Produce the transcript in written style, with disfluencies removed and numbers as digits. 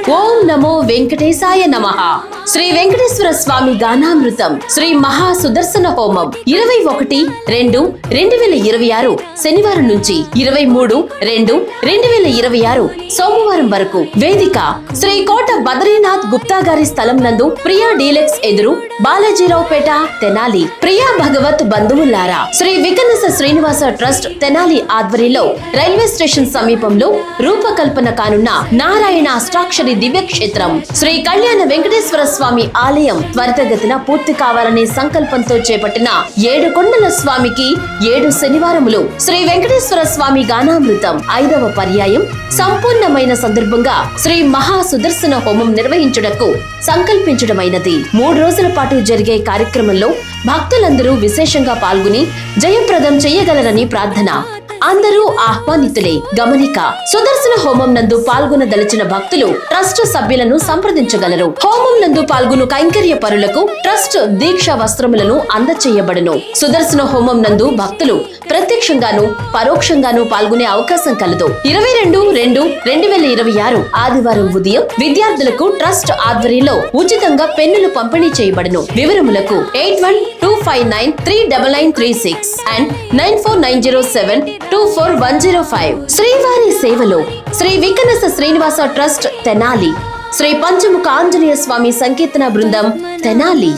ఓం నమో వెంకటేశాయ నమః. శ్రీ వెంకటేశ్వర స్వామి గానామృతం శ్రీ మహా సుదర్శన హోమం 21-2-2026 శనివారం నుంచి 23-2-2026 సోమవారం వరకు. వేదిక శ్రీ కోట బద్రీనాథ్ గుప్తా గారి స్థలం నందు ప్రియా డీలక్స్ ఎదురు బాలాజీరావుపేట తెనాలి. ప్రియా భగవత్ బంధువులారా, శ్రీ వికనస శ్రీనివాస ట్రస్ట్ తెనాలి ఆధ్వర్యంలో రైల్వే స్టేషన్ సమీపంలో రూపకల్పన కానున్న నారాయణ అష్టాక్షరి దివ్యక్షేత్రం శ్రీ కళ్యాణ వెంకటేశ్వర స్వామి ఆలయం త్వరితగతిన పూర్తి కావాలనే సంకల్పంతో చేపట్టిన 7 కొండల స్వామికి 7 శనివారములు శ్రీ వెంకటేశ్వర స్వామి గానామృతం 5వ పర్యాయం సంపూర్ణమైన సందర్భంగా శ్రీ మహా సుదర్శన హోమం నిర్వహించుటకు సంకల్పించడమైనది. 3 రోజుల పాటు జరిగే కార్యక్రమంలో భక్తులందరూ విశేషంగా పాల్గొని జయప్రదం చేయగలరని ప్రార్థన. అందరూ ఆహ్వానితులే. గమనిక: సుదర్శన హోమం నందు పాల్గొనదలిచిన భక్తులు ట్రస్ట్ సభ్యులను సంప్రదించగలరు. హోమం నందు పాల్గొను కైంకర్య పరులకు ట్రస్ట్ దీక్ష వస్త్రములను అందచేయబడును. సుదర్శన హోమం నందు భక్తులు ప్రత్యక్షంగాను పరోక్షంగాను పాల్గొనే అవకాశం కలదు. 22-2-2026 ఆదివారం ఉదయం విద్యార్థులకు ట్రస్ట్ ఆధ్వర్యంలో ఉచితంగా పెన్నులు పంపిణీ చేయబడును. వివరములకు 8125939936 and 9490724105. శ్రీవారి సేవలో శ్రీ వికనస శ్రీనివాస ట్రస్ట్ తెనాలి, శ్రీ పంచముఖ ఆంజనేయ స్వామి సంకీర్తన బృందం తెనాలి.